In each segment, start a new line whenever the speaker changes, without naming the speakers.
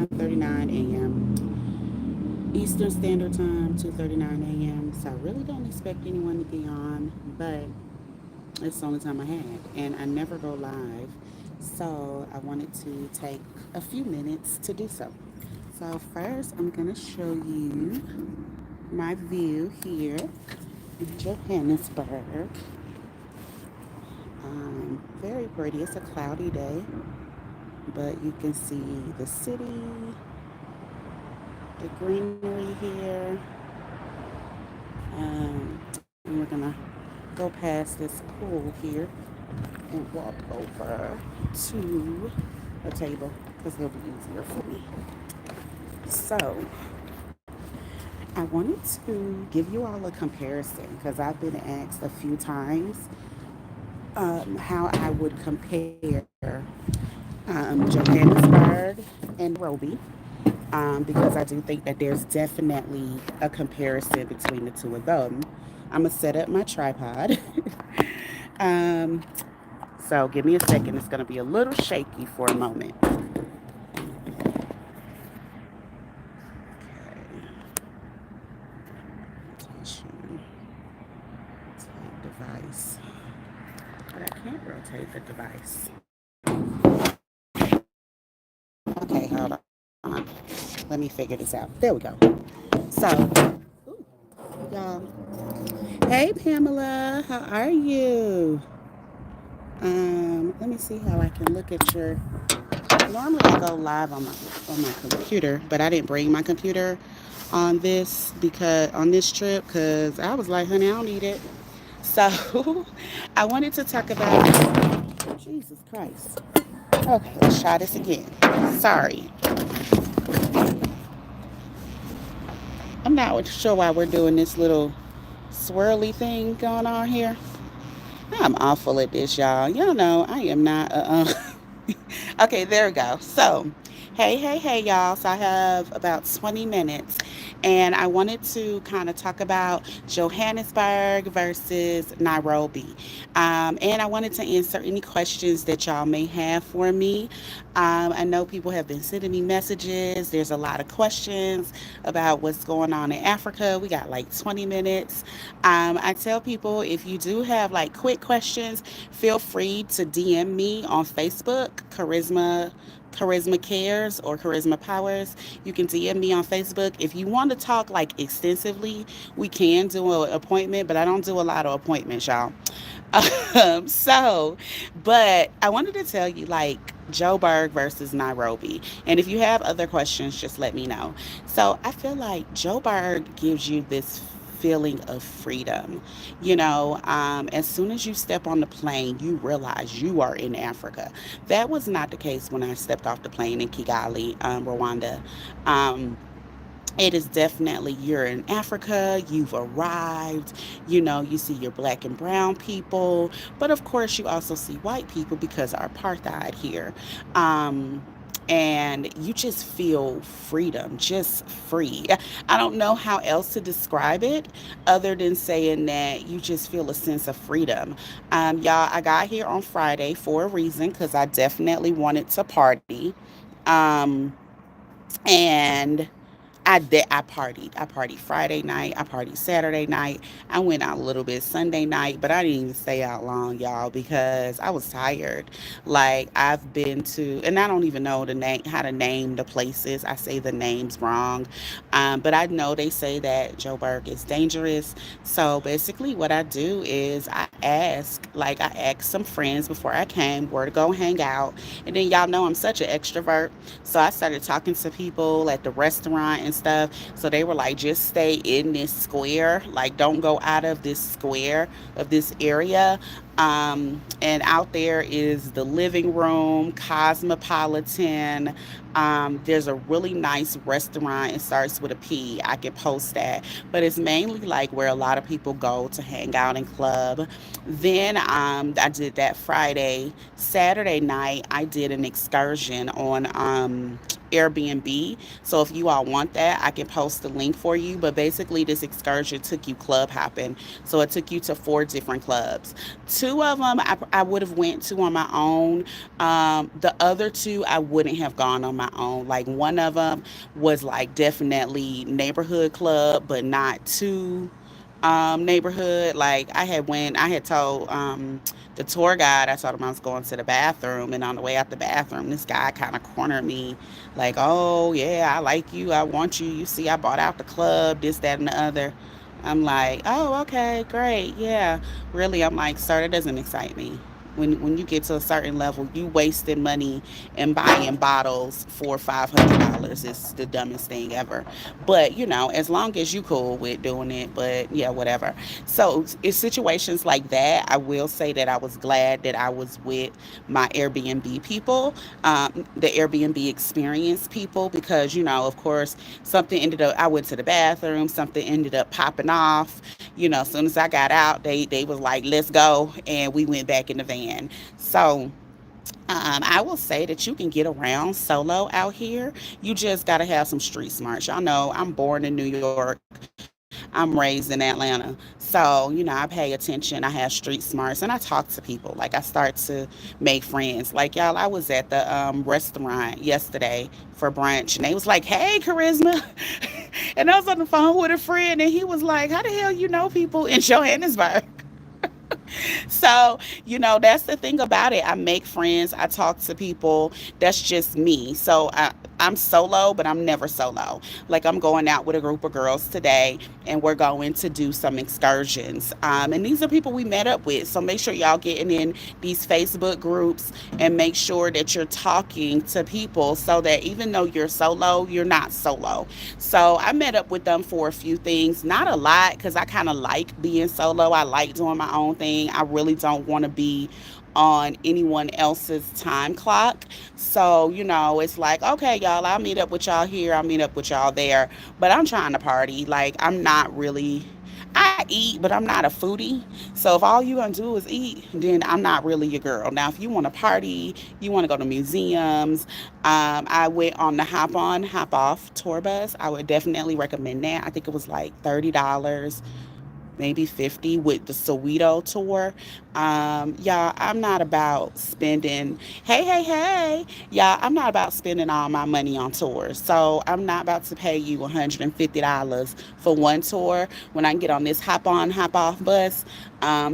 1:39 a.m. Eastern Standard Time, 2:39 a.m. So I really don't expect anyone to be on, but it's the only time I had, and I never go live. So I wanted to take a few minutes to do so. So first, I'm gonna show you my view here in Johannesburg. Very pretty. It's a cloudy day, but you can see the city, the greenery here. And we're gonna go past this pool here and walk over to a table because it'll be easier for me. So, I wanted to give you all a comparison because I've been asked a few times how I would compare Johannesburg and Nairobi, because I do think that there's definitely a comparison between the two of them. I'm gonna set up my tripod. um, so give me a second. It's gonna be a little shaky for a moment. Okay. Rotation. Rotate device. But I can't rotate the device. Okay, hold on. Let me figure this out. There we go. So, y'all. Hey, Pamela. How are you? Let me see how I can look at your. Normally, I go live on my computer, but I didn't bring my computer on this trip because I was like, honey, I don't need it. So, I wanted to talk about. Jesus Christ. Okay, let's try this again. Sorry, I'm not sure why we're doing this little swirly thing going on here. I'm awful at this, y'all. Y'all know I am not. Okay, there we go. So, hey, y'all. So I have about 20 minutes, and I wanted to kind of talk about Johannesburg versus Nairobi. And I wanted to answer any questions that y'all may have for me. I know people have been sending me messages. There's a lot of questions about what's going on in Africa. We got like 20 minutes. I tell people if you do have like quick questions, feel free to DM me on Facebook, Charisma Cares or Charisma Powers. You can DM me on Facebook. If you want to talk like extensively, we can do an appointment, but I don't do a lot of appointments, y'all. So, but I wanted to tell you like Joburg versus Nairobi. And if you have other questions, just let me know. So I feel like Joburg gives you this feeling of freedom. As soon as you step on the plane, you realize you are in Africa. That was not the case when I stepped off the plane in Kigali, Rwanda. Um, it is definitely you're in Africa, you've arrived, you see your black and brown people, but of course you also see white people because of apartheid here. Um, and you just feel freedom, just free. I don't know how else to describe it other than saying that you just feel a sense of freedom. Y'all, I got here on Friday for a reason because I definitely wanted to party. Um, and I partied. I partied Friday night. I partied Saturday night. I went out a little bit Sunday night, but I didn't even stay out long, y'all, because I was tired. Like I've been to, and I don't even know the name, how to name the places. I say the names wrong, but I know they say that Joburg is dangerous. So basically, what I do is I asked some friends before I came where to go hang out, and then y'all know I'm such an extrovert. So I started talking to people at the restaurant and stuff. So they were like, just stay in this square. Like, don't go out of this square of this area. And out there is the living room, Cosmopolitan. There's a really nice restaurant. It starts with a P. I can post that. But it's mainly like where a lot of people go to hang out and club. Then I did that Friday. Saturday night, I did an excursion on Airbnb. So if you all want that, I can post the link for you. But basically, this excursion took you club hopping. So it took you to four different clubs. Two two of them I would have went to on my own. The other two I wouldn't have gone on my own. Like one of them was like definitely neighborhood club, but not too neighborhood. Like I had told the tour guide, I told him I was going to the bathroom, and on the way out the bathroom, this guy kind of cornered me, like, "Oh yeah, I like you, I want you. You see, I bought out the club, this, that, and the other." I'm like, "Oh, okay, great, yeah." Really, I'm like, "Sir, that doesn't excite me." When you get to a certain level, you wasting money and buying bottles for $500 is the dumbest thing ever. But as long as you cool with doing it, but yeah, whatever. So in situations like that, I will say that I was glad that I was with my Airbnb people, the Airbnb experience people, because of course, something ended up. I went to the bathroom, something ended up popping off. As soon as I got out, they was like, "Let's go," and we went back in the van. So I will say that you can get around solo out here. You just got to have some street smarts. Y'all know I'm born in New York. I'm raised in Atlanta. So, I pay attention. I have street smarts and I talk to people. Like, I start to make friends. Like, y'all, I was at the restaurant yesterday for brunch and they was like, "Hey, Charisma." And I was on the phone with a friend and he was like, "How the hell you know people in Johannesburg?" So, that's the thing about it. I make friends, I talk to people. That's just me. So, I'm solo, but I'm never solo. Like, I'm going out with a group of girls today, and we're going to do some excursions. And these are people we met up with. So, make sure y'all getting in these Facebook groups and make sure that you're talking to people so that even though you're solo, you're not solo. So, I met up with them for a few things, not a lot, because I kind of like being solo. I like doing my own thing. I really don't want to be on anyone else's time clock. So, it's like, okay, y'all, I'll meet up with y'all here, I'll meet up with y'all there. But I'm trying to party. Like, I'm not really. I eat, but I'm not a foodie. So if all you're gonna do is eat, then I'm not really your girl. Now, if you want to party, you want to go to museums, I went on the hop on, hop off tour bus. I would definitely recommend that. I think it was like $30, maybe 50 with the Soweto tour. Y'all, I'm not about spending, hey, hey, hey, y'all, I'm not about spending all my money on tours. So I'm not about to pay you $150 for one tour when I can get on this hop on, hop off bus,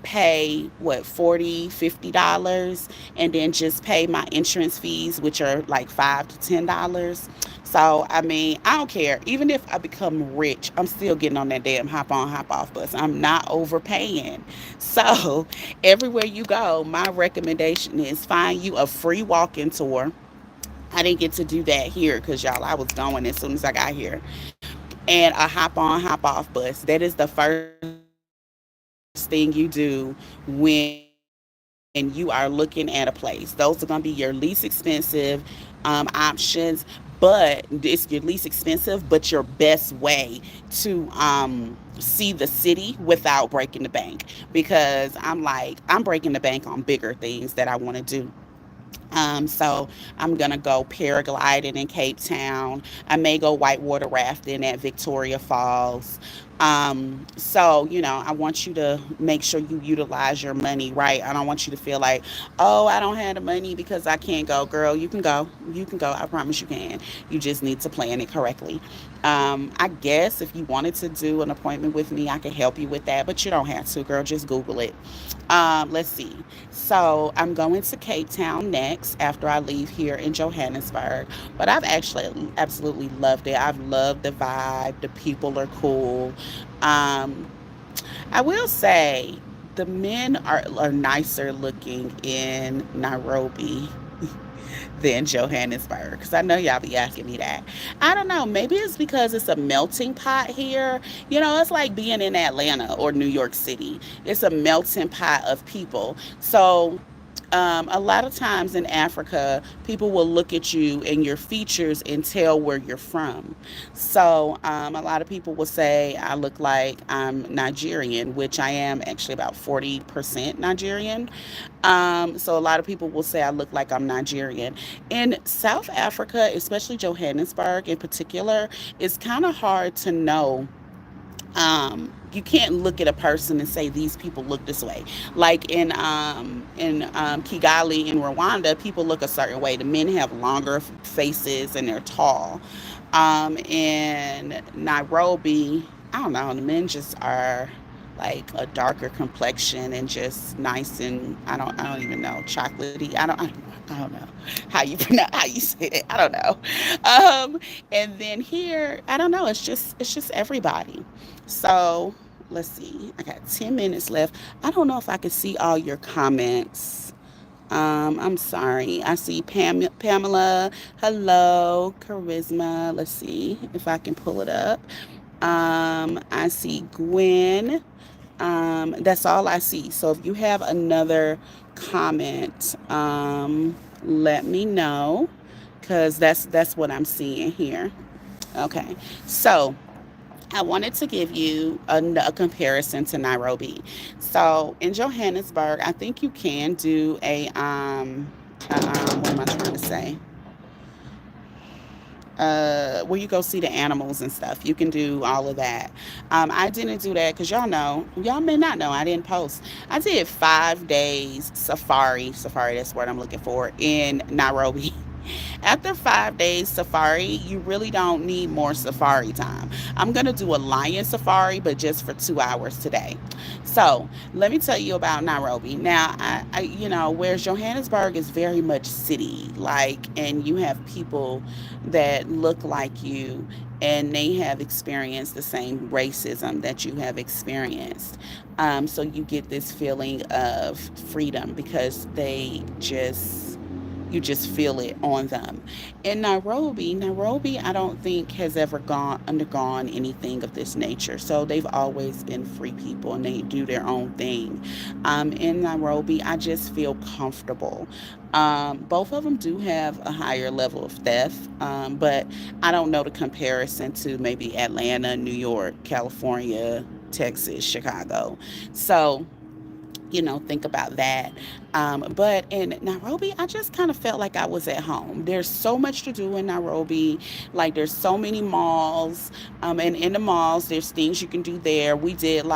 pay what, 40, $50, and then just pay my entrance fees, which are like $5 to $10. So, I mean, I don't care. Even if I become rich, I'm still getting on that damn hop on, hop off bus. I'm not overpaying. So, everywhere you go, my recommendation is find you a free walk in tour. I didn't get to do that here because, y'all, I was going as soon as I got here. And a hop on, hop off bus. That is the first thing you do when you are looking at a place. Those are going to be your least expensive options, but it's your least expensive, but your best way to see the city without breaking the bank. Because I'm breaking the bank on bigger things that I want to do. So I'm gonna go paragliding in Cape Town. I may go whitewater rafting at Victoria Falls. So I want you to make sure you utilize your money right. I don't want you to feel like, "Oh, I don't have the money because I can't go." Girl, you can go. You can go. I promise you can. You just need to plan it correctly. I guess if you wanted to do an appointment with me, I could help you with that, but you don't have to, girl. Just Google it. Let's see. So I'm going to Cape Town next after I leave here in Johannesburg. But I've actually absolutely loved it. I've loved the vibe. The people are cool. Um, I will say the men are nicer looking in Nairobi than Johannesburg. Because I know y'all be asking me that. I don't know. Maybe it's because it's a melting pot here. It's like being in Atlanta or New York City. It's a melting pot of people. So a lot of times in Africa, people will look at you and your features and tell where you're from. So a lot of people will say I look like I'm Nigerian, which I am actually about 40% Nigerian. So a lot of people will say I look like I'm Nigerian. In South Africa, especially Johannesburg in particular, it's kind of hard to know You can't look at a person and say these people look this way. Like in Kigali in Rwanda, people look a certain way. The men have longer faces and they're tall. In Nairobi, I don't know, the men just are like a darker complexion and just nice and I don't even know, chocolatey. I don't know how you pronounce how you say it. I don't know. And then here, I don't know. It's just everybody. So let's see. I got 10 minutes left. I don't know if I can see all your comments. I'm sorry. I see Pamela. Hello, Charisma. Let's see if I can pull it up. I see Gwen. That's all I see. So if you have another comment, let me know because that's what I'm seeing here. Okay, so I wanted to give you a comparison to Nairobi. So in Johannesburg, I think you can do what am I trying to say? Where you go see the animals and stuff. You can do all of that. I didn't do that because y'all may not know, I didn't post. I did 5 days safari, that's what I'm looking for, in Nairobi. After 5 days safari, you really don't need more safari time. I'm going to do a lion safari, but just for 2 hours today. So let me tell you about Nairobi. Now, whereas Johannesburg is very much city, like, and you have people that look like you and they have experienced the same racism that you have experienced. So you get this feeling of freedom because you just feel it on them. In Nairobi, I don't think has ever undergone anything of this nature. So they've always been free people and they do their own thing. In Nairobi, I just feel comfortable. Both of them do have a higher level of theft, but I don't know the comparison to maybe Atlanta, New York, California, Texas, Chicago. So think about that. But in Nairobi, I just kind of felt like I was at home. There's so much to do in Nairobi. Like, there's so many malls. And in the malls, there's things you can do there. We did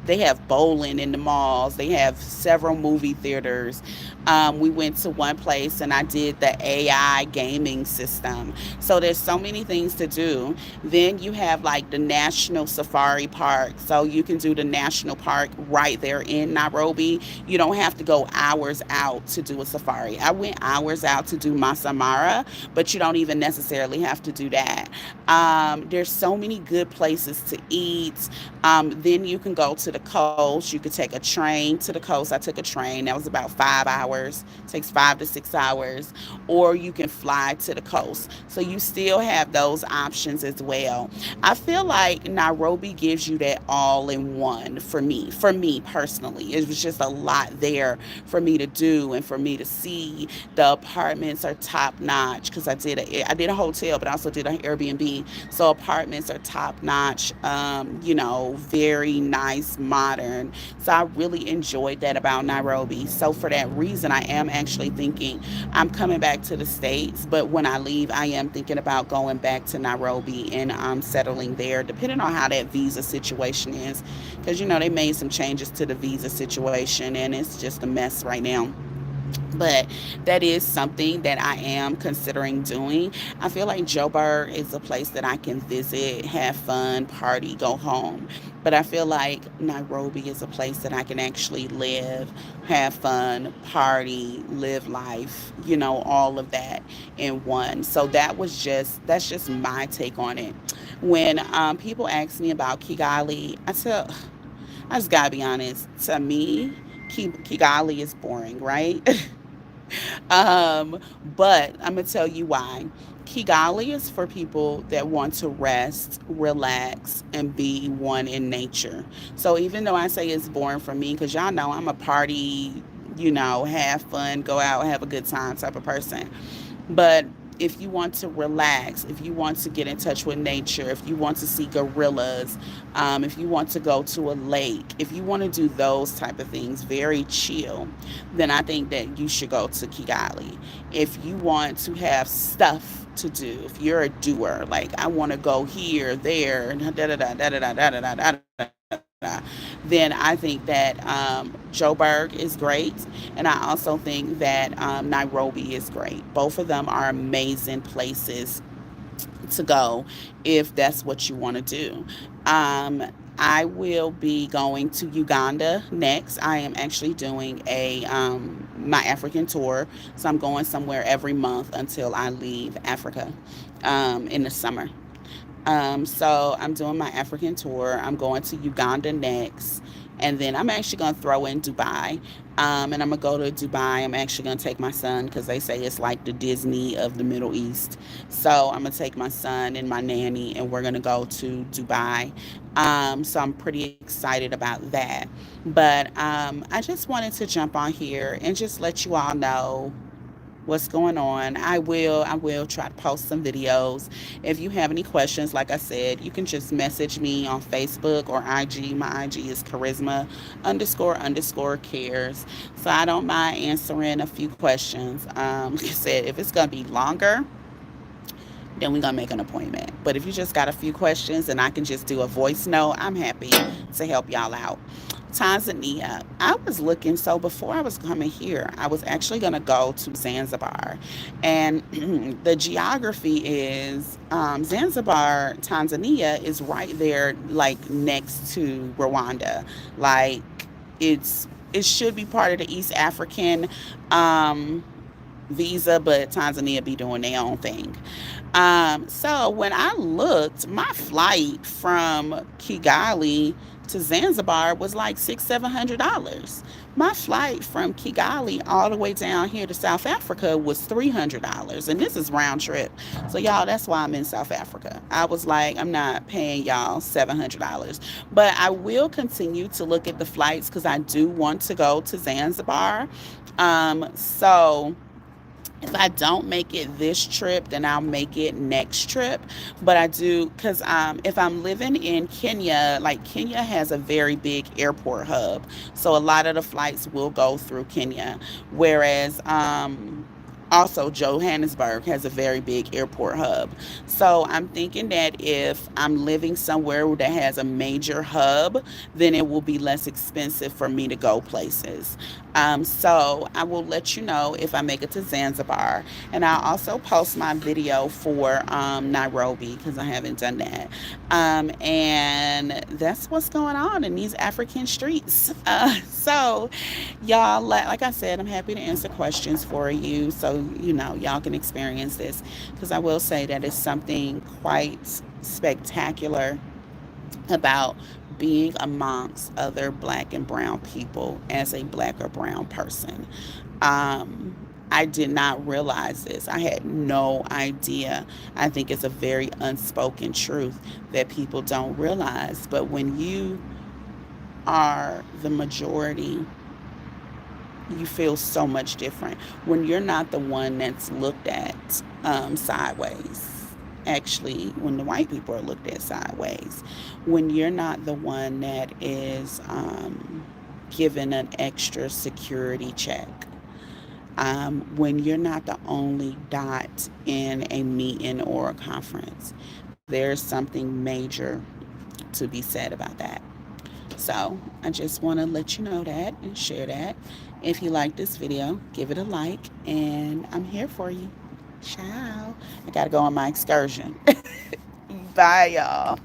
they have bowling in the malls. They have several movie theaters. We went to one place and I did the AI gaming system. So there's so many things to do. Then you have like the National Safari Park. So you can do the national park right there in Nairobi. You don't have to go hours out to do a safari. I went hours out to do Masamara, but you don't even necessarily have to do that. There's so many good places to eat. Then you can go to the coast. You could take a train to the coast. I took a train. That was about 5 hours. It takes 5 to 6 hours. Or you can fly to the coast. So you still have those options as well. I feel like Nairobi gives you that all in one for me. For me personally, it was just a lot there for me to do and for me to see. The apartments are top notch because I did a hotel, but I also did an Airbnb. So apartments are top notch. Very nice, modern. So I really enjoyed that about Nairobi. So for that reason, I am actually thinking I'm coming back to the States, but when I leave, I am thinking about going back to Nairobi and settling there, depending on how that visa situation is. Because, they made some changes to the visa situation and it's just a mess right now. But that is something that I am considering doing. I feel like Joburg is a place that I can visit, have fun, party, go home. But I feel like Nairobi is a place that I can actually live, have fun, party, live life, all of that in one. So that's just my take on it. When people ask me about Kigali, I just gotta be honest. To me, Kigali is boring, right? But I'm gonna tell you why. Kigali is for people that want to rest, relax, and be one in nature. So even though I say it's boring for me, because y'all know I'm a party, have fun, go out, have a good time type of person. But if you want to relax, if you want to get in touch with nature, if you want to see gorillas, if you want to go to a lake, if you want to do those type of things, very chill, then I think that you should go to Kigali. If you want to have stuff to do, if you're a doer, like I want to go here, there, da da da da da da da da da da then I think that Joburg is great. And I also think that Nairobi is great. Both of them are amazing places to go if that's what you want to do. Um, I will be going to Uganda next. I am actually doing a my African tour, so I'm going somewhere every month until I leave Africa in the summer. So I'm doing my African tour. I'm going to Uganda next. And then I'm actually going to throw in Dubai. And I'm going to go to Dubai. I'm actually going to take my son because they say it's like the Disney of the Middle East. So I'm going to take my son and my nanny and we're going to go to Dubai. So I'm pretty excited about that. But I just wanted to jump on here and just let you all know what's going on. I will try to post some videos. If you have any questions, like I said, you can just message me on Facebook or IG. My IG is charisma underscore cares. So I don't mind answering a few questions. Like I said, if it's gonna be longer, then we're gonna make an appointment. But if you just got a few questions and I can just do a voice note, I'm happy to help y'all out. Tanzania. I was looking, so before I was coming here, I was actually going to go to Zanzibar. And the geography is Zanzibar, Tanzania is right there, like next to Rwanda. Like it should be part of the East African um, visa, but Tanzania be doing their own thing. So when I looked, my flight from Kigali to Zanzibar was like $700. My flight from Kigali all the way down here to South Africa was $300, and this is round trip. So y'all, that's why I'm in South Africa. I was like, I'm not paying y'all $700, but I will continue to look at the flights because I do want to go to Zanzibar. So if I don't make it this trip, then I'll make it next trip. But I do, because if I'm living in Kenya, like Kenya has a very big airport hub. So a lot of the flights will go through Kenya. Whereas also Johannesburg has a very big airport hub. So I'm thinking that if I'm living somewhere that has a major hub, then it will be less expensive for me to go places. So I will let you know if I make it to Zanzibar. And I'll also post my video for Nairobi because I haven't done that. And that's what's going on in these African streets. So, y'all, like I said, I'm happy to answer questions for you so, y'all can experience this because I will say that it's something quite spectacular about being amongst other black and brown people as a black or brown person. Um, I did not realize this. I had no idea. I think it's a very unspoken truth that people don't realize. But when you are the majority, you feel so much different when you're not the one that's looked at sideways. Actually, when the white people are looked at sideways, when you're not the one that is given an extra security check, when you're not the only dot in a meeting or a conference, there's something major to be said about that. So I just want to let you know that and share that. If you like this video, give it a like, and I'm here for you. Ciao. I got to go on my excursion. Bye, y'all.